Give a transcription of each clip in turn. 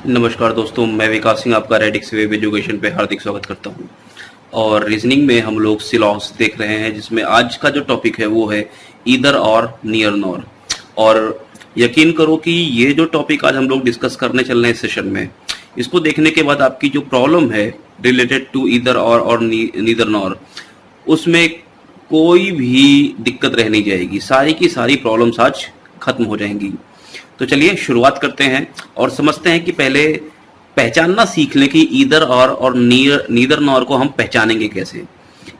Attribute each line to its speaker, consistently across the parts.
Speaker 1: नमस्कार दोस्तों, मैं विकास सिंह आपका रेडिक्स वेब एजुकेशन पे हार्दिक स्वागत करता हूं। और रीजनिंग में हम लोग सिलॉस देख रहे हैं, जिसमें आज का जो टॉपिक है वो है ईदर और नियर नॉर। और यकीन करो कि ये जो टॉपिक आज हम लोग डिस्कस करने चल रहे हैं सेशन में, इसको देखने के बाद आपकी जो प्रॉब्लम है रिलेटेड टू ईदर और नीदर नॉर, उसमें कोई भी दिक्कत रह नहीं जाएगी। सारी की सारी प्रॉब्लम्स आज खत्म हो जाएंगी। तो चलिए शुरुआत करते हैं और समझते हैं कि पहले पहचानना सीख लें कि ईदर और नीदर नॉर को हम पहचानेंगे कैसे।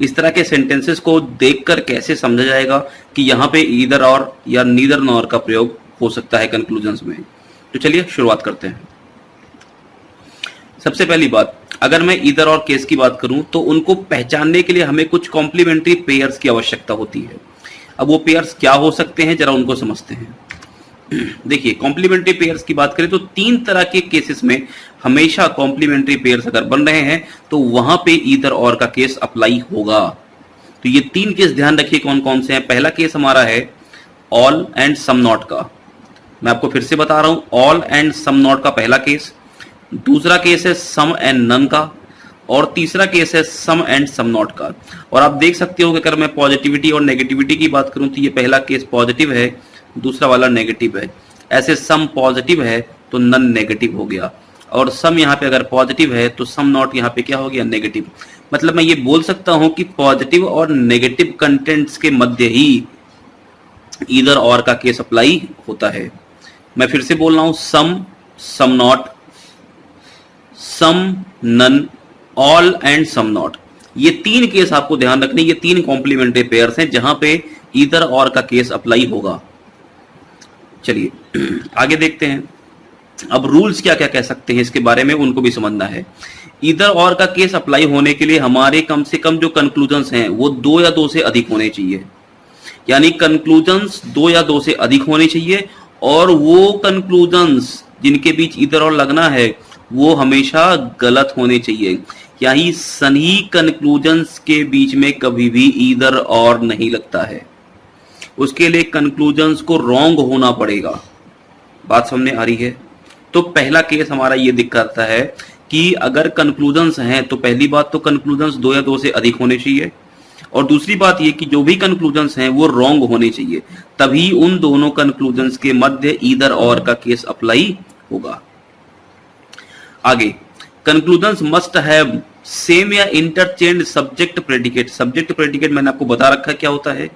Speaker 1: इस तरह के सेंटेंसेस को देखकर कैसे समझा जाएगा कि यहाँ पे ईदर और या नीदर नॉर का प्रयोग हो सकता है कंक्लूजन्स में। तो चलिए शुरुआत करते हैं। सबसे पहली बात, अगर मैं ईदर और केस की बात करूं तो उनको पहचानने के लिए हमें कुछ कॉम्प्लीमेंट्री पेयर्स की आवश्यकता होती है। अब वो पेयर्स क्या हो सकते हैं, जरा उनको समझते हैं। देखिए, कॉम्प्लीमेंट्री पेयर्स की बात करें तो तीन तरह के केसेस में हमेशा कॉम्प्लीमेंट्री पेयर्स अगर बन रहे हैं तो वहां पे ईदर और का केस अप्लाई होगा। तो ये तीन केस ध्यान रखिए कौन कौन से हैं। पहला केस हमारा है ऑल एंड सम नॉट का। मैं आपको फिर से बता रहा हूं, ऑल एंड सम नॉट का पहला केस। दूसरा केस है सम एंड नन का। और तीसरा केस है सम एंड सम नॉट का। और आप देख सकते हो कि अगर मैं पॉजिटिविटी और नेगेटिविटी की बात करूं तो ये पहला केस पॉजिटिव है, दूसरा वाला नेगेटिव है। ऐसे सम पॉजिटिव है तो नन नेगेटिव हो गया, और सम यहाँ पे अगर पॉजिटिव है तो सम नॉट यहाँ पे क्या हो गया, नेगेटिव। मतलब मैं ये बोल सकता हूं कि पॉजिटिव और नेगेटिव कंटेंट्स के मध्य ही ईदर और का केस अप्लाई होता है। मैं फिर से बोल रहा हूं, some, some not, some none, all and some not. ये तीन केस आपको ध्यान रखने, ये तीन कॉम्प्लीमेंट्री पेयर्स हैं जहां पे ईदर और का केस अप्लाई होगा। चलिए आगे देखते हैं। अब रूल्स क्या क्या कह सकते हैं इसके बारे में, उनको भी समझना है। ईदर और का केस अप्लाई होने के लिए हमारे कम से कम जो कंक्लूजन्स हैं वो 2 या 2 से अधिक होने चाहिए। यानी कंक्लूजन्स 2 या 2 से अधिक होने चाहिए, और वो कंक्लूजन्स जिनके बीच ईदर और लगना है वो हमेशा गलत होने चाहिए। यानी सही कंक्लूजन्स के बीच में कभी भी ईदर और नहीं लगता है। उसके लिए कंक्लूजन्स को रॉन्ग होना पड़ेगा। बात समझ आ रही है? तो पहला केस हमारा ये दिखाता है कि अगर कंक्लूजन्स हैं तो पहली बात तो कंक्लूजन्स 2 या 2 से अधिक होने चाहिए, और दूसरी बात ये कि जो भी कंक्लूजन्स हैं वो रॉन्ग होने चाहिए, तभी उन दोनों कंक्लूजन्स के मध्य ईदर और का केस अप्लाई होगा। आगे, कंक्लूजन्स मस्ट हैव सेम या interchange subject predicate. Subject predicate मैंने आपको बता रखा क्या होता है।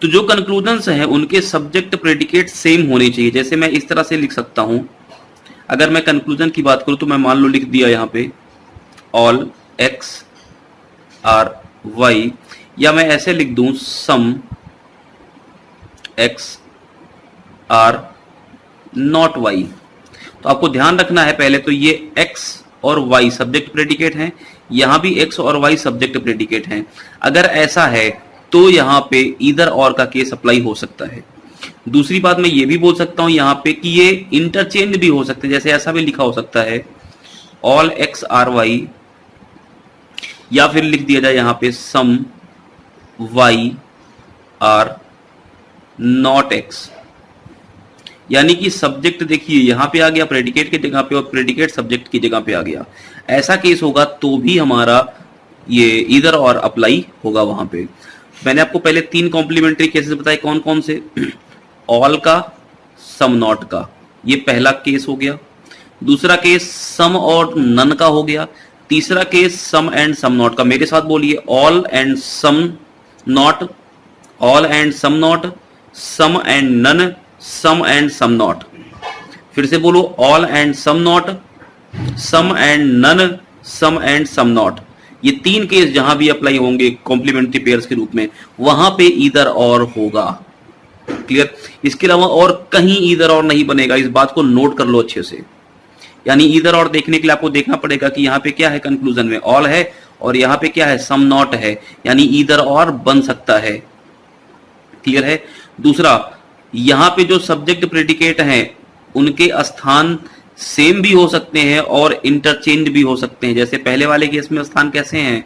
Speaker 1: तो जो कंक्लूजन्स हैं उनके सब्जेक्ट प्रेडिकेट सेम होने चाहिए। जैसे मैं इस तरह से लिख सकता हूं, अगर मैं कंक्लूजन की बात करूं तो मैं मान लो लिख दिया यहां पे ऑल एक्स आर वाई, या मैं ऐसे लिख दूं सम एक्स आर नॉट वाई। तो आपको ध्यान रखना है, पहले तो ये एक्स और वाई सब्जेक्ट प्रेडिकेट हैं, यहां भी एक्स और वाई सब्जेक्ट प्रेडिकेट हैं। अगर ऐसा है तो यहां पे ईदर और का केस अप्लाई हो सकता है। दूसरी बात मैं ये भी बोल सकता हूं यहां पे कि ये इंटरचेंज भी हो सकते हैं। जैसे ऐसा भी लिखा हो सकता है ऑल एक्स आर वाई, या फिर लिख दिया जाए यहां पे सम वाई आर नॉट एक्स। यानी कि सब्जेक्ट देखिए यहां पे आ गया प्रेडिकेट की जगह पे, और प्रेडिकेट सब्जेक्ट की जगह पे आ गया। ऐसा केस होगा तो भी हमारा ये ईदर और अप्लाई होगा वहां पे। मैंने आपको पहले 3 कॉम्प्लीमेंट्री केसेस बताए, कौन कौन से। ऑल का, सम नॉट का, ये पहला केस हो गया। दूसरा केस सम और नन का हो गया। तीसरा case some and some not का। मेरे साथ बोलिए, all and some not, all and some not, some and none, some and some not. फिर से बोलो, all and some not, some and none, some and some not. ये 3 case जहां भी अप्लाई होंगे कॉम्प्लीमेंट्री पेयर्स के रूप में, वहां पे ईदर और होगा। क्लियर? इसके अलावा और कहीं ईदर और नहीं बनेगा, इस बात को नोट कर लो अच्छे से। यानी ईदर और देखने के लिए आपको देखना पड़ेगा कि यहाँ पे क्या है, कंक्लूजन में ऑल है और यहाँ पे क्या है, सम नॉट है। यानी ईदर और बन सकता है। क्लियर है? दूसरा, यहाँ पे जो सब्जेक्ट प्रेडिकेट हैं उनके स्थान सेम भी हो सकते हैं और इंटरचेंज भी हो सकते हैं। जैसे पहले वाले केस में स्थान कैसे हैं,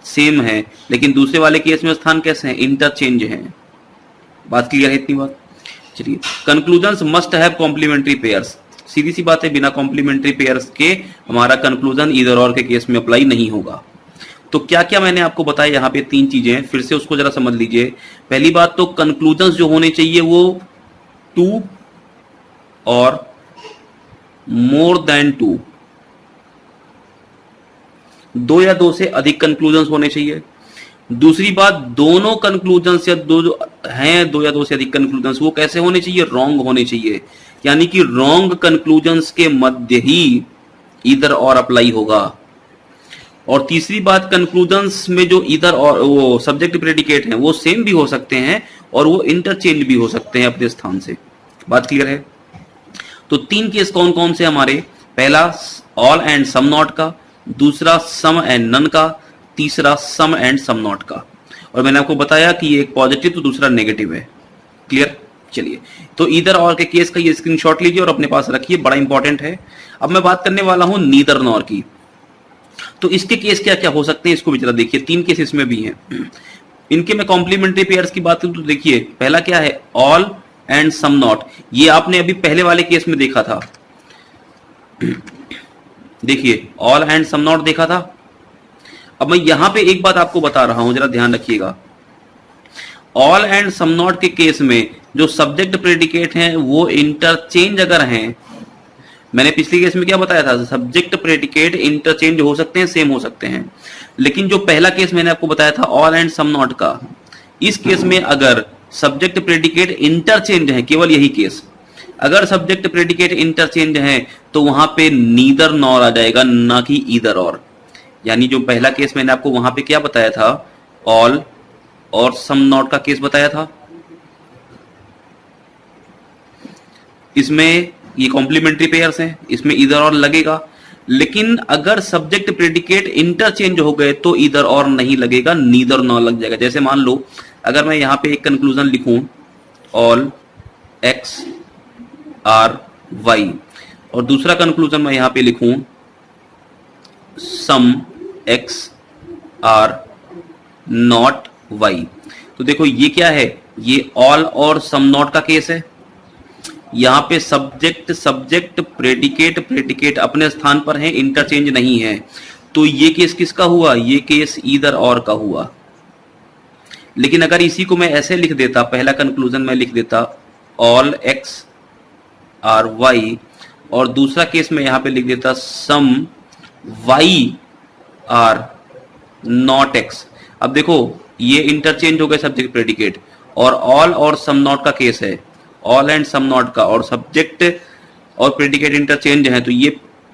Speaker 1: सेम है, लेकिन दूसरे वाले केस में स्थान कैसे हैं, इंटरचेंज हैं। बात क्लियर है इतनी बात? चलिए, conclusions must have complementary pairs. सीधी सी बात है, बिना कॉम्प्लीमेंट्री पेयर्स के हमारा कंक्लूजन ईदर और के केस में अप्लाई नहीं होगा। तो क्या क्या मैंने आपको बताया यहाँ पे 3 चीजें, फिर से उसको जरा समझ लीजिए। पहली बात तो कंक्लूजन्स जो होने चाहिए वो 2 और मोर देन 2, 2 या 2 से अधिक कंक्लूजन्स होने चाहिए। दूसरी बात, दोनों कंक्लूजन्स या दो जो हैं 2 या 2 से अधिक कंक्लूजन्स, वो कैसे होने चाहिए, रॉन्ग होने चाहिए, यानी कि रॉन्ग कंक्लूजन्स के मध्य ही ईदर और अप्लाई होगा। और तीसरी बात, कंक्लूजन्स में जो ईदर और वो सब्जेक्ट प्रेडिकेट हैं वो सेम भी हो सकते हैं और वो इंटरचेंज भी हो सकते हैं अपने स्थान से। बात क्लियर है? तो 3 केस कौन कौन से हमारे, पहला ऑल एंड सम नॉट का, दूसरा सम एंड नन का, तीसरा सम एंड सम नॉट का। और मैंने आपको बताया कि एक पॉजिटिव तो दूसरा नेगेटिव है। क्लियर? चलिए, तो ईदर और के केस का ये स्क्रीनशॉट लीजिए और अपने पास रखिए, बड़ा इंपॉर्टेंट है। अब मैं बात करने वाला हूं नीदर नॉर की। तो इसके केस क्या क्या हो सकते हैं इसको भी जरा देखिए, 3 केस इसमें भी हैं। इनके मैं कॉम्प्लीमेंट्री पेयर्स की बात करूं तो देखिए, पहला क्या है, ऑल एंड सम नॉट। ये आपने अभी पहले वाले केस में देखा था, देखिए ऑल एंड सम नॉट देखा था। अब मैं यहां पे एक बात आपको बता रहा हूं, जरा ध्यान रखिएगा। ऑल एंड सम नॉट के केस में जो सब्जेक्ट प्रेडिकेट हैं वो इंटरचेंज अगर हैं, मैंने पिछले केस में क्या बताया था, सब्जेक्ट प्रेडिकेट इंटरचेंज हो सकते हैं, सेम हो सकते हैं। लेकिन जो पहला केस मैंने आपको बताया था ऑल एंड सम नॉट का, इस केस में अगर सब्जेक्ट प्रेडिकेट इंटरचेंज है, केवल यही केस, अगर सब्जेक्ट प्रेडिकेट इंटरचेंज है तो वहां पे नीदर नॉर आ जाएगा, ना कि ईदर और। यानी जो पहला केस मैंने आपको वहां पे क्या बताया था, ऑल और सम नॉट का केस बताया था, इसमें ये कॉम्प्लीमेंट्री पेयर्स हैं, इसमें ईदर और लगेगा। लेकिन अगर सब्जेक्ट प्रेडिकेट इंटरचेंज हो गए तो ईदर और नहीं लगेगा, नीदर नॉर लग जाएगा। जैसे मान लो अगर मैं यहां पे एक कंक्लूजन लिखूं, ऑल एक्स आर वाई, और दूसरा कंक्लूजन मैं यहां पे लिखूं सम एक्स आर नॉट वाई, तो देखो ये क्या है, ये ऑल और सम नॉट का केस है। यहां पे सब्जेक्ट सब्जेक्ट प्रेडिकेट प्रेडिकेट अपने स्थान पर है, इंटरचेंज नहीं है। तो ये केस किसका हुआ, ये केस ईदर और का हुआ। लेकिन अगर इसी को मैं ऐसे लिख देता, पहला कंक्लूजन मैं लिख देता ऑल एक्स आर वाई, और दूसरा केस में यहां पे लिख देता सम वाई आर नॉट एक्स। अब देखो ये इंटरचेंज हो गए सब्जेक्ट प्रेडिकेट, और ऑल और सम नॉट का केस है, ऑल एंड सम नॉट का, और सब्जेक्ट और प्रेडिकेट इंटरचेंज है, तो ये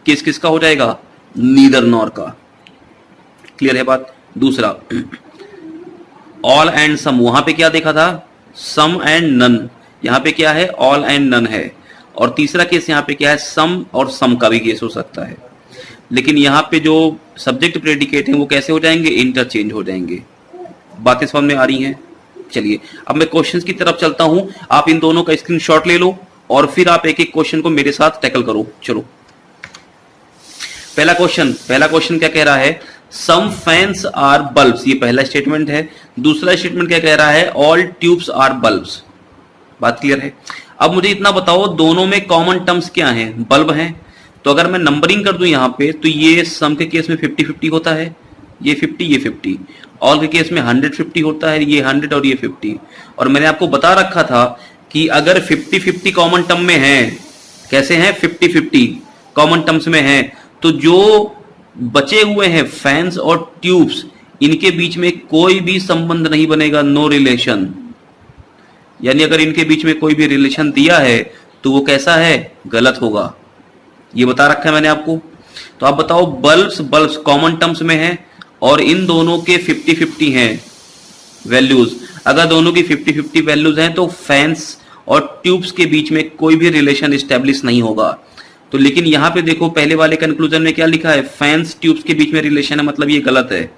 Speaker 1: केस किसका हो जाएगा, नीदर नॉर का। क्लियर है बात? दूसरा ऑल एंड सम, वहां पे क्या देखा था, सम एंड नन, यहां पे क्या है, ऑल एंड नन है। और तीसरा केस यहां पे क्या है, सम और सम का भी केस हो सकता है। लेकिन यहां पे जो सब्जेक्ट प्रेडिकेट है वो कैसे हो जाएंगे, इंटरचेंज हो जाएंगे। बातें समझ में आ रही हैं? चलिए अब मैं क्वेश्चंस की तरफ चलता हूं, आप इन दोनों का स्क्रीनशॉट ले लो और फिर आप एक एक क्वेश्चन को मेरे साथ टैकल करो। चलो पहला क्वेश्चन क्या कह रहा है, सम फैंस आर बल्ब्स, ये पहला स्टेटमेंट है। दूसरा स्टेटमेंट क्या कह रहा है, ऑल ट्यूब्स आर बल्ब्स। बात क्लियर है? अब मुझे इतना बताओ दोनों में कॉमन टर्म्स क्या हैं, बल्ब हैं। तो अगर मैं नंबरिंग कर दूं यहां पे, तो ये सम के केस में 50-50 होता है, ये 50 ये 50। ऑल के केस में 100-50 होता है, ये 100 और ये 50। और मैंने आपको बता रखा था कि अगर 50-50 कॉमन टर्म में है, कैसे हैं, 50-50 कॉमन टर्म्स में है, तो जो बचे हुए हैं फैंस और ट्यूब्स, इनके बीच में कोई भी संबंध नहीं बनेगा, नो रिलेशन। यानी अगर इनके बीच में कोई भी रिलेशन दिया है तो वो कैसा है, गलत होगा। ये बता रखा है मैंने आपको। तो आप बताओ, बल्ब्स कॉमन टर्म्स में है और इन दोनों के 50-50 हैं वैल्यूज। अगर दोनों की 50-50 वैल्यूज हैं तो फैंस और ट्यूब्स के बीच में कोई भी रिलेशन स्टैब्लिश नहीं होगा। तो लेकिन यहां पे देखो पहले वाले कंक्लूजन में क्या लिखा है, फैंस ट्यूब्स के बीच में रिलेशन है, मतलब ये गलत है।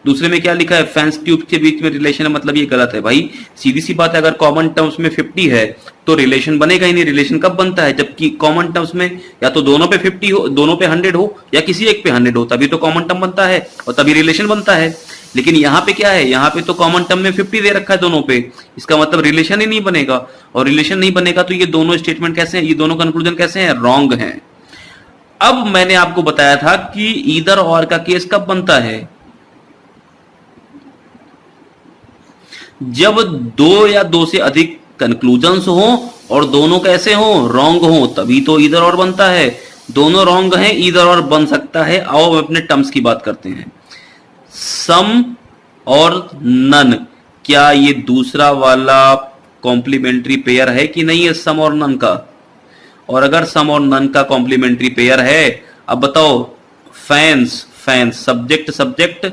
Speaker 1: दूसरे में क्या लिखा है, फैंस ट्यूब्स के बीच में रिलेशन है, मतलब ये गलत है। भाई सीधी सी बात है, अगर कॉमन टर्म्स में 50 है तो रिलेशन बनेगा ही नहीं। रिलेशन कब बनता है, जबकि कॉमन टर्म्स में या तो दोनों पे 50 हो, दोनों पे 100 हो, या किसी एक पे 100 हो, तभी तो कॉमन टर्म बनता है और तभी रिलेशन बनता है। लेकिन यहां पे क्या है, यहां पे तो कॉमन टर्म में 50 दे रखा है दोनों पे, इसका मतलब रिलेशन ही नहीं बनेगा, और रिलेशन नहीं बनेगा तो ये दोनों स्टेटमेंट कैसे हैं, ये दोनों कंक्लूजन कैसे हैं, रॉन्ग हैं। अब मैंने आपको बताया था कि ईदर और का केस कब बनता है, जब दो या दो से अधिक कंक्लूजन्स हो और दोनों कैसे हो, रॉन्ग हो, तभी तो ईदर और बनता है। दोनों रॉन्ग हैं, ईदर और बन सकता है। आओ अपने टर्म्स की बात करते हैं। सम और नन, क्या ये दूसरा वाला कॉम्प्लीमेंट्री पेयर है कि नहीं है सम और नन का? और अगर सम और नन का कॉम्प्लीमेंट्री पेयर है, अब बताओ, fans fans, subject subject,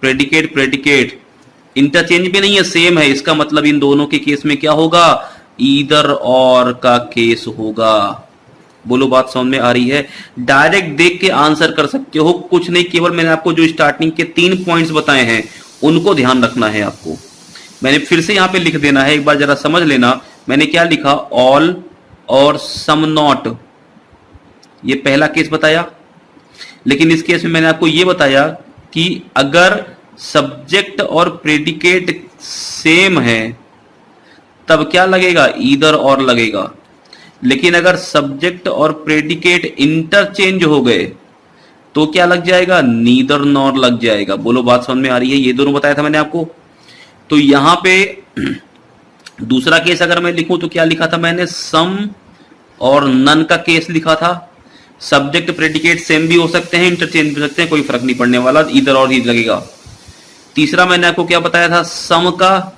Speaker 1: predicate predicate, interchange भी नहीं है, सेम है, इसका मतलब इन दोनों के केस में क्या होगा, ईदर और का केस होगा। बोलो बात समझ में आ रही है? डायरेक्ट देख के आंसर कर सकते हो, कुछ नहीं, केवल मैंने आपको जो स्टार्टिंग के 3 पॉइंट्स बताए हैं उनको ध्यान रखना है आपको। मैंने फिर से यहां पे लिख देना है, एक बार जरा समझ लेना। मैंने क्या लिखा, ऑल और सम नॉट, ये पहला केस बताया। लेकिन इस केस में मैंने आपको ये बताया कि अगर सब्जेक्ट और प्रेडिकेट सेम है तब क्या लगेगा, ईदर और लगेगा। लेकिन अगर सब्जेक्ट और प्रेडिकेट इंटरचेंज हो गए तो क्या लग जाएगा, नीदर नॉर लग जाएगा। बोलो बात समझ में आ रही है? ये दोनों बताया था मैंने आपको। तो यहां पे दूसरा केस अगर मैं लिखूं तो क्या लिखा था मैंने, सम और नन का केस लिखा था। सब्जेक्ट प्रेडिकेट सेम भी हो सकते हैं, इंटरचेंज भी हो सकते हैं, कोई फर्क नहीं पड़ने वाला, ईदर और ही लगेगा। तीसरा मैंने आपको क्या बताया था, सम का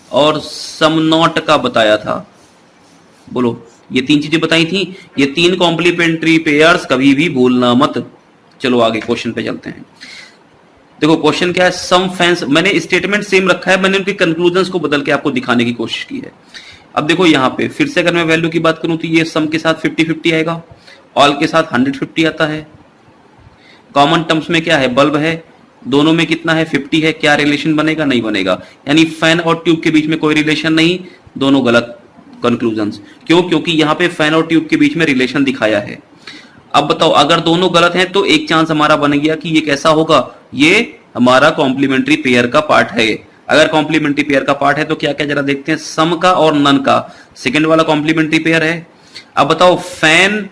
Speaker 1: और सम नॉट का बताया था। बोलो, ये 3 चीजें बताई थी, ये 3 कॉम्प्लीमेंट्री पेयर्स कभी भी भूलना मत। चलो आगे क्वेश्चन पे चलते हैं। देखो क्वेश्चन क्या है, सम फैंस, मैंने स्टेटमेंट सेम रखा है, मैंने उनके कंक्लूजन्स को बदल के आपको दिखाने की कोशिश की है। अब देखो यहां पे फिर से अगर मैं वैल्यू की बात करूं तो ये सम के साथ 50-50 आएगा, ऑल के साथ 150 आता है। कॉमन टर्म्स में क्या है, बल्ब है, दोनों में कितना है, 50 है। क्या रिलेशन बनेगा, नहीं बनेगा, यानी फैन और ट्यूब के बीच में कोई रिलेशन नहीं, दोनों गलत कंक्लूजन्स। क्यों? क्योंकि यहां पे फैन और ट्यूब के बीच में रिलेशन दिखाया है। अब बताओ, अगर दोनों गलत हैं तो एक चांस हमारा बन गया कि ये कैसा होगा, ये हमारा कॉम्प्लीमेंट्री पेयर का पार्ट है। अगर कॉम्प्लीमेंट्री पेयर का पार्ट है तो क्या क्या जरा देखते हैं, सम का और नन का सेकंड वाला कॉम्प्लीमेंट्री पेयर है। अब बताओ, fan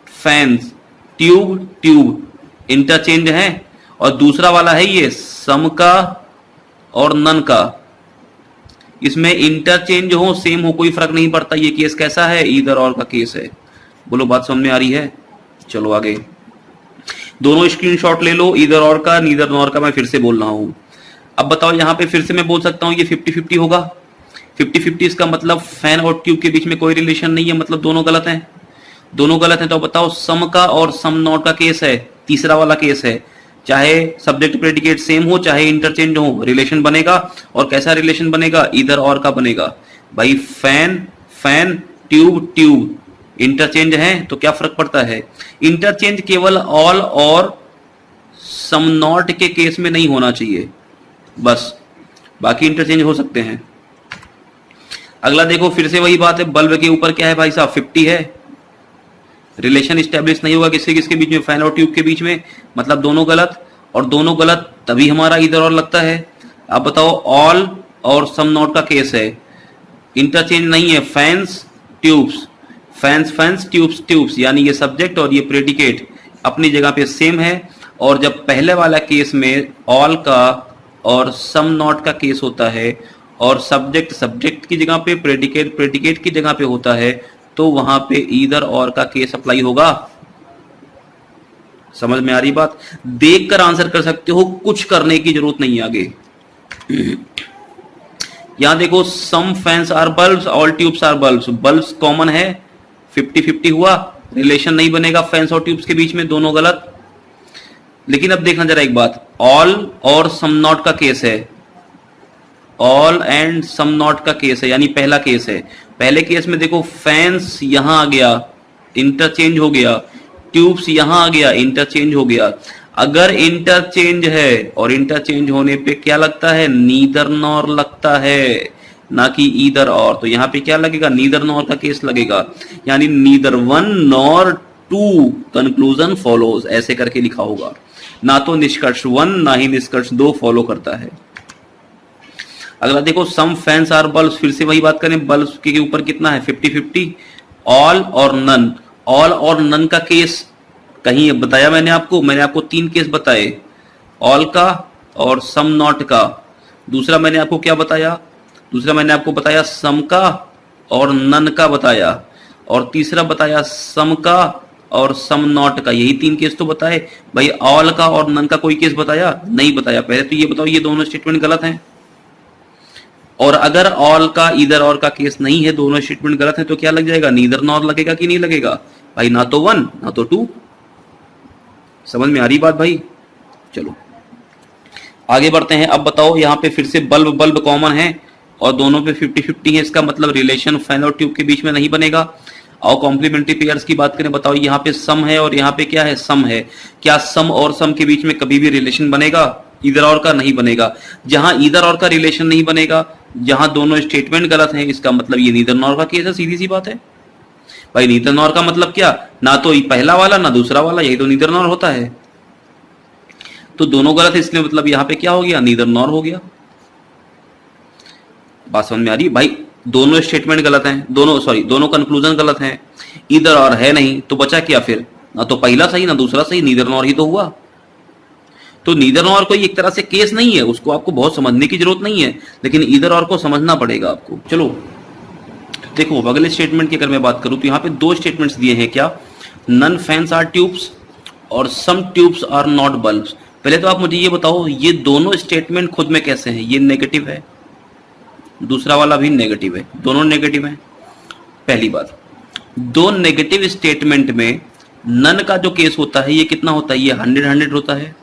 Speaker 1: fans, tube tube, interchange है, और दूसरा वाला है ये सम का और नन का, इसमें इंटरचेंज हो सेम हो कोई फर्क नहीं पड़ता। ये केस कैसा है, ईदर और का केस है। बोलो बात समझ में आ रही है? चलो आगे, दोनों स्क्रीनशॉट ले लो, ईदर और का, नीदर नॉर का, मैं फिर से बोल रहा हूं। अब बताओ, यहां पे फिर से मैं बोल सकता हूं ये 50-50 होगा। 50-50 इसका मतलब फैन और ट्यूब के बीच में कोई रिलेशन नहीं है, मतलब दोनों गलत हैं। दोनों गलत हैं तो बताओ, सम का और सम नॉट का केस है, तीसरा वाला केस है। चाहे सब्जेक्ट प्रेडिकेट सेम हो, चाहे इंटरचेंज हो, रिलेशन बनेगा। और कैसा रिलेशन बनेगा, ईदर और का बनेगा। भाई fan fan, tube tube, interchange है तो क्या फर्क पड़ता है। इंटरचेंज केवल ऑल और सम नॉट के केस में नहीं होना चाहिए बस, बाकी इंटरचेंज हो सकते हैं। अगला देखो, फिर से वही बात है, बल्ब के ऊपर क्या है भाई साहब, 50 है। रिलेशन स्टैब्लिश नहीं होगा किसके किसके बीच में, फैन और ट्यूब के बीच में, मतलब दोनों गलत, और दोनों गलत तभी हमारा इधर और लगता है। अब बताओ, ऑल और सम नॉट का केस है, इंटरचेंज नहीं है, fans tubes, fans fans, tubes tubes, यानी ये सब्जेक्ट और ये प्रेडिकेट अपनी जगह पे सेम है। और जब पहले वाला केस में ऑल का और सम नॉट का केस होता है और सब्जेक्ट सब्जेक्ट की जगह पे, प्रेडिकेट प्रेडिकेट की जगह पे होता है, तो वहां पे ईदर और का केस अप्लाई होगा। समझ में आ रही बात? देखकर आंसर कर सकते हो, कुछ करने की जरूरत नहीं आगे। यहां देखो, some fans are bulbs, all tubes are bulbs, bulbs common है, 50-50 हुआ, रिलेशन नहीं बनेगा फैंस और ट्यूब्स के बीच में, दोनों गलत। लेकिन अब देखना जरा एक बात, ऑल और सम नॉट का केस है, ऑल एंड सम नॉट का केस है, यानी पहला केस है। पहले केस में देखो, फैंस यहां आ गया, इंटरचेंज हो गया, ट्यूब्स यहां आ गया, इंटरचेंज हो गया। अगर इंटरचेंज है और इंटरचेंज होने पे क्या लगता है, नीदर नॉर लगता है, ना कि ईदर और। तो यहां पे क्या लगेगा, नीदर नॉर का केस लगेगा, यानी neither one nor two conclusion follows, ऐसे करके लिखा होगा। ना तो निष्कर्ष 1 ना ही निष्कर्ष 2 फॉलो करता है। अगला देखो, सम फैंस आर बल्ब्स, फिर से वही बात करें, बल्ब्स के ऊपर कितना है 50-50, ऑल और नन। ऑल और नन का केस कहीं बताया मैंने आपको 3 केस बताए, ऑल का और सम नॉट का। दूसरा मैंने आपको क्या बताया, दूसरा मैंने आपको बताया सम का और नन का बताया, और तीसरा बताया सम का और सम नॉट का। यही 3 केस तो बताए भाई। ऑल का और नन का कोई केस बताया नहीं बताया। पहले तो ये बताओ ये दोनों स्टेटमेंट गलत हैं, और अगर ऑल का ईदर और का केस नहीं है, दोनों स्टेटमेंट गलत है, तो क्या लग जाएगा, नीदर नॉर लगेगा कि नहीं लगेगा भाई, ना तो 1 ना तो 2। समझ में आ रही बात भाई? चलो आगे बढ़ते हैं। अब बताओ यहाँ पे फिर से बल्ब बल्ब कॉमन है और दोनों पे 50-50 है, इसका मतलब रिलेशन फैन और ट्यूब के बीच में नहीं बनेगा। और कॉम्प्लीमेंट्री पेयर्स की बात करें, बताओ यहाँ पे सम है और यहाँ पे क्या है, सम है। क्या सम और सम के बीच में कभी भी रिलेशन बनेगा? ईदर और का नहीं बनेगा। जहां ईदर और का रिलेशन नहीं बनेगा, जहां दोनों स्टेटमेंट गलत हैं, इसका मतलब ये नीदर नॉर का केस है। सीधी सी बात है भाई। नीदर नॉर का मतलब क्या, ना तो पहला वाला ना दूसरा वाला, यही तो नीदर नॉर होता है। तो दोनों गलत है, इसलिए मतलब यहां पे क्या हो गया, नीदर नॉर हो गया। बात समझ में आ रही भाई? दोनों स्टेटमेंट गलत हैं, दोनों कंक्लूजन गलत हैं, ईदर और है नहीं, तो बचा क्या फिर, ना तो पहला सही ना दूसरा सही, नीदर नॉर ही तो हुआ। तो नीदर नॉर कोई एक तरह से केस नहीं है, उसको आपको बहुत समझने की जरूरत नहीं है, लेकिन ईदर और को समझना पड़ेगा आपको। चलो देखो, अगले स्टेटमेंट की अगर मैं बात करूं तो यहाँ पे 2 स्टेटमेंट्स दिए हैं। क्या, नन फैंस आर ट्यूब्स और सम ट्यूब्स आर नॉट बल्ब्स। पहले तो आप मुझे ये बताओ, ये दोनों स्टेटमेंट खुद में कैसे हैं? ये नेगेटिव है, दूसरा वाला भी नेगेटिव है, दोनों नेगेटिव हैं। पहली बात, 2 नेगेटिव स्टेटमेंट में नन का जो केस होता है ये कितना होता है, ये 100 होता है,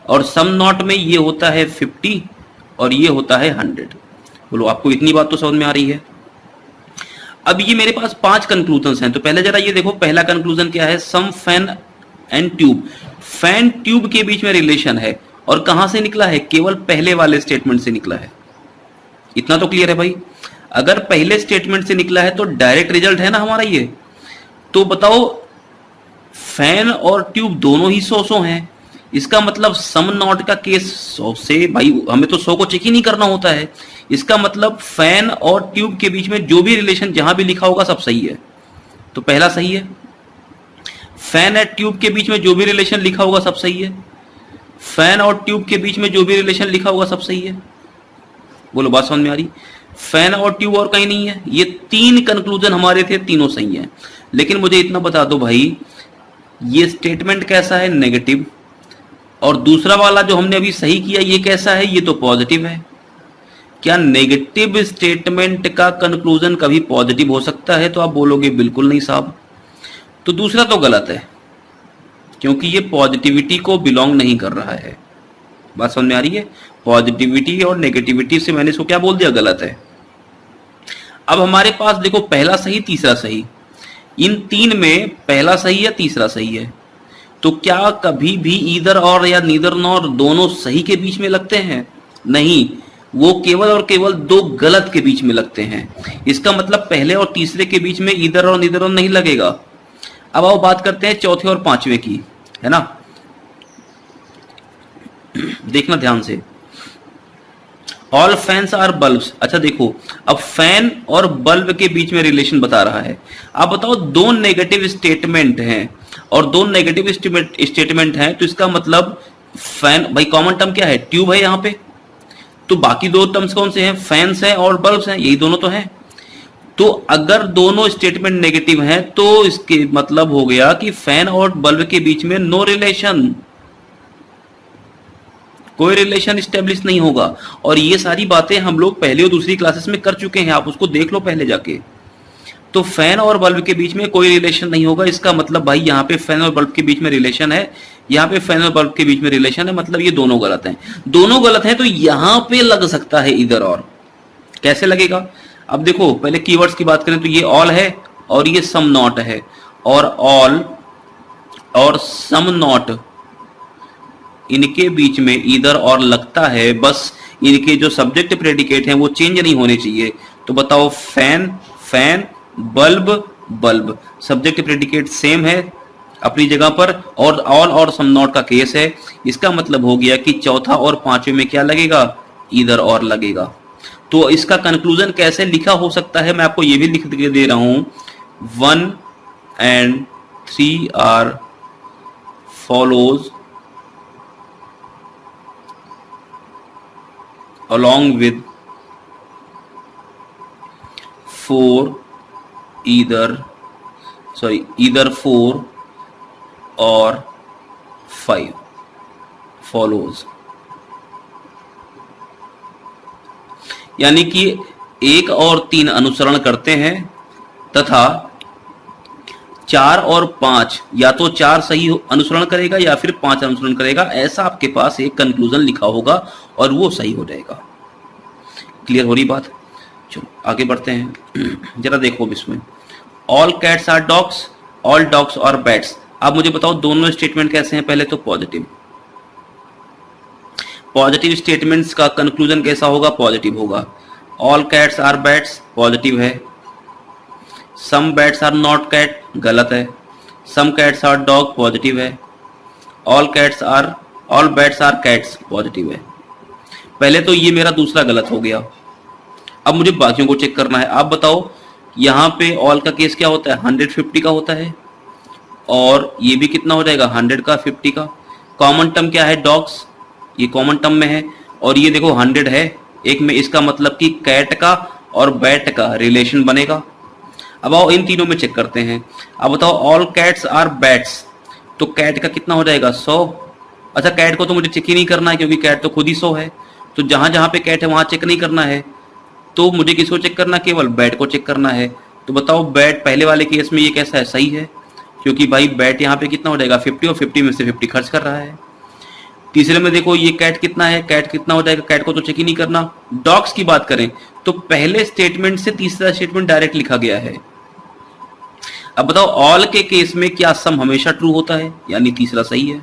Speaker 1: और सम नॉट में ये होता है 50 और ये होता है 100। बोलो आपको इतनी बात तो समझ में आ रही है? अब ये मेरे पास 5 कंक्लूजन हैं, तो पहले जरा ये देखो, पहला कंक्लूजन क्या है, some fan and tube. Fan tube के बीच में रिलेशन है, और कहां से निकला है, केवल पहले वाले स्टेटमेंट से निकला है। इतना तो क्लियर है भाई? अगर पहले स्टेटमेंट से निकला है तो डायरेक्ट रिजल्ट है ना हमारा ये। तो बताओ, फैन और ट्यूब दोनों ही 100 हैं, इसका मतलब सम नॉट का केस 100 से, भाई हमें तो 100 को चेक ही नहीं करना होता है। इसका मतलब फैन और ट्यूब के बीच में जो भी रिलेशन जहां भी लिखा होगा सब सही है, तो पहला सही है। फैन और ट्यूब के बीच में जो भी रिलेशन लिखा होगा सब सही है। फैन और ट्यूब के बीच में जो भी रिलेशन लिखा होगा सब सही है। बोलो बात समझ में आ रही? फैन और ट्यूब और कहीं नहीं है। ये 3 कंक्लूजन हमारे थे, तीनों सही हैं। लेकिन मुझे इतना बता दो भाई, ये स्टेटमेंट कैसा है, नेगेटिव, और दूसरा वाला जो हमने अभी सही किया ये कैसा है, ये तो पॉजिटिव है। क्या नेगेटिव स्टेटमेंट का कंक्लूजन कभी पॉजिटिव हो सकता है? तो आप बोलोगे बिल्कुल नहीं साहब। तो दूसरा तो गलत है, क्योंकि ये पॉजिटिविटी को बिलोंग नहीं कर रहा है। बात समझ में आ रही है? पॉजिटिविटी और नेगेटिविटी से मैंने इसको क्या बोल दिया, गलत है। अब हमारे पास देखो, पहला सही तीसरा सही, इन 3 में पहला सही या तीसरा सही है। तो क्या कभी भी ईदर और या नीदर नॉर दोनों सही के बीच में लगते हैं? नहीं, वो केवल और केवल 2 गलत के बीच में लगते हैं। इसका मतलब पहले और तीसरे के बीच में ईदर और नीदर नहीं लगेगा। अब आओ बात करते हैं चौथे और पांचवे की, है ना? देखना ध्यान से, ऑल फैंस आर बल्ब्स। अच्छा देखो, अब फैन और बल्ब के बीच में रिलेशन बता रहा है। आप बताओ, 2 नेगेटिव स्टेटमेंट हैं और 2 नेगेटिव स्टेटमेंट हैं, तो इसका मतलब फैन, भाई कॉमन टर्म क्या है, ट्यूब है यहाँ पे, तो बाकी 2 टर्म्स कौन से हैं, फैंस हैं और बल्ब्स हैं, यही दोनों तो हैं। तो अगर दोनों स्टेटमेंट नेगेटिव हैं तो इसके मतलब हो गया कि फैन और बल्ब के बीच में नो रिलेशन, कोई रिलेशन स्टेब्लिश नहीं होगा। और ये सारी बातें हम लोग पहली और दूसरी क्लासेस में कर चुके हैं, आप उसको देख लो पहले जाके। तो फैन और बल्ब के बीच में कोई रिलेशन नहीं होगा, इसका मतलब भाई यहाँ पे फैन और बल्ब के बीच में रिलेशन है, यहाँ पे फैन और बल्ब के बीच में रिलेशन है, मतलब ये दोनों गलत हैं। दोनों गलत हैं तो यहाँ पे लग सकता है इधर और। कैसे लगेगा? अब देखो, पहले कीवर्ड्स की बात करें तो ये ऑल है और ये सम नॉट है, और ऑल और सम नॉट इनके बीच में ईदर और लगता है, बस इनके जो सब्जेक्ट प्रेडिकेट हैं वो चेंज नहीं होने चाहिए। तो बताओ, fan fan, bulb bulb, subject predicate same है, अपनी जगह पर, और ऑल और सम नॉट का केस है। इसका मतलब हो गया कि चौथा और पांचवें में क्या लगेगा, ईदर और लगेगा। तो इसका कंक्लूजन कैसे लिखा हो सकता है, मैं आपको ये भी लिख के दे रहा हूं, 1 and 3 are follows along with 4 either 4 or 5 follows। यानी कि 1 और 3 अनुसरण करते हैं तथा 4 और 5 या तो 4 सही अनुसरण करेगा या फिर 5 अनुसरण करेगा, ऐसा आपके पास एक कंक्लूजन लिखा होगा और वो सही हो जाएगा। क्लियर हो रही बात? चलो आगे बढ़ते हैं। जरा देखो इसमें, all cats are dogs, all dogs are bats. आप मुझे बताओ दोनों स्टेटमेंट कैसे हैं। पहले तो पॉजिटिव स्टेटमेंट्स का कंक्लूजन कैसा होगा, पॉजिटिव होगा। All cats are bats positive है, some bats are not cat गलत है, some cats are dog positive है, all bats are cats positive है। पहले तो ये मेरा दूसरा गलत हो गया। अब मुझे बाकियों को चेक करना है। आप बताओ यहां पे ऑल का केस क्या होता है, 150 का होता है, और ये भी कितना हो जाएगा, 100 का 50 का। कॉमन टर्म क्या है, डॉग्स, ये कॉमन टर्म में है, और ये देखो 100 है एक में, इसका मतलब कि कैट का और बैट का रिलेशन बनेगा। अब आओ इन तीनों में चेक करते हैं। अब बताओ ऑल कैट्स आर बैट्स, तो कैट का कितना हो जाएगा, 100। अच्छा कैट को तो मुझे चेक ही नहीं करना है क्योंकि कैट तो खुद ही 100 है, तो जहां जहां पे कैट है वहां चेक नहीं करना है, तो मुझे किसको चेक करना, केवल बैट को चेक करना है। तो बताओ बैट पहले वाले केस में ये कैसा है, सही है, क्योंकि भाई बैट यहाँ पे कितना हो जाएगा 50, और 50 में से 50 खर्च कर रहा है। तीसरे में देखो ये कैट कितना है, कैट कितना हो जाएगा, कैट को तो चेक ही नहीं करना। डॉग्स की बात करें तो पहले स्टेटमेंट से तीसरा स्टेटमेंट डायरेक्ट लिखा गया है। अब बताओ ऑल के केस में क्या सम हमेशा ट्रू होता है, यानी तीसरा सही है।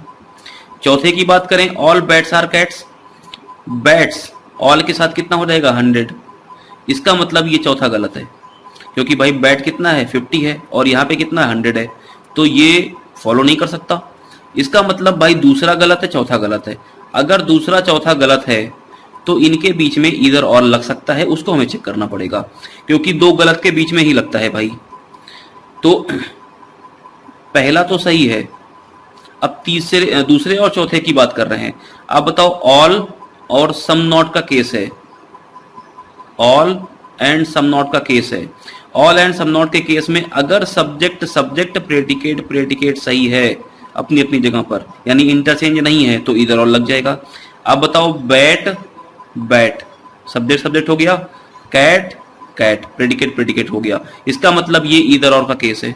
Speaker 1: चौथे की बात करें, all bats are cats, bats all के साथ कितना हो जाएगा, 100। इसका मतलब ये चौथा गलत है, क्योंकि भाई बैट कितना है, 50 है, और यहाँ पे कितना है, 100 है, तो ये फॉलो नहीं कर सकता। इसका मतलब भाई दूसरा गलत है, चौथा गलत है। अगर दूसरा चौथा गलत है तो इनके बीच में इधर और लग सकता है, उसको हमें चेक करना पड़ेगा, क्योंकि दो गलत के बीच में ही लगता है भाई। तो पहला तो सही है। अब दूसरे और चौथे की बात कर रहे हैं। आप बताओ ऑल और सम नॉट का केस है, ऑल एंड सम नॉट का केस है। ऑल एंड सम नॉट के केस में अगर सब्जेक्ट प्रेडिकेट सही है अपनी अपनी जगह पर, यानी इंटरचेंज नहीं है, तो इधर और लग जाएगा। अब बताओ बैट सब्जेक्ट हो गया, कैट प्रेडिकेट हो गया। इसका मतलब ये इधर और का केस है,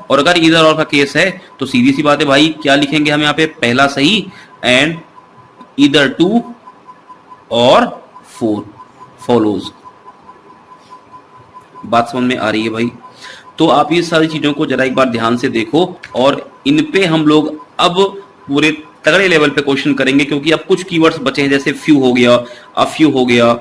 Speaker 1: और अगर इधर और का केस है तो सीधी सी बात है भाई, क्या लिखेंगे हम यहाँ पे, पहला सही एंड इधर 2 और 4 फॉलोज। बात समझ में आ रही है भाई? तो आप ये सारी चीजों को जरा एक बार ध्यान से देखो, और इन पे हम लोग अब पूरे तगड़े लेवल पे क्वेश्चन करेंगे, क्योंकि अब कुछ कीवर्ड्स बचे हैं, जैसे फ्यू हो गया, अ फ्यू हो गया,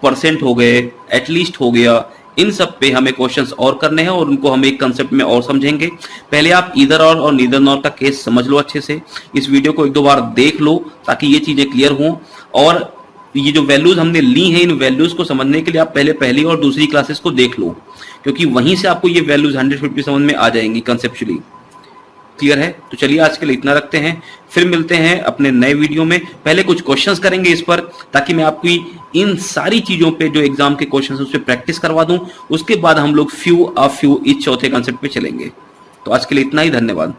Speaker 1: परसेंट हो गए, एटलीस्ट हो गया। इन सब पे हमें क्वेश्चंस और करने हैं, और उनको हम एक कंसेप्ट में और समझेंगे। पहले आप इधर और नीदर नॉर का केस समझ लो अच्छे से, इस वीडियो को 1-2 बार देख लो ताकि ये चीजें क्लियर हों। और ये जो वैल्यूज हमने ली हैं, इन वैल्यूज को समझने के लिए आप पहले पहली और दूसरी क्लासेस को देख लो, क्योंकि वहीं से आपको ये वैल्यूज 150 समझ में आ जाएंगी कंसेप्चुअली। क्लियर है? तो चलिए आज के लिए इतना रखते हैं, फिर मिलते हैं अपने नए वीडियो में। पहले कुछ क्वेश्चंस करेंगे इस पर, ताकि मैं आपकी इन सारी चीजों पे जो एग्जाम के क्वेश्चंस उस पर प्रैक्टिस करवा दूं। उसके बाद हम लोग फ्यू इस चौथे कंसेप्ट पे चलेंगे। तो आज के लिए इतना ही, धन्यवाद।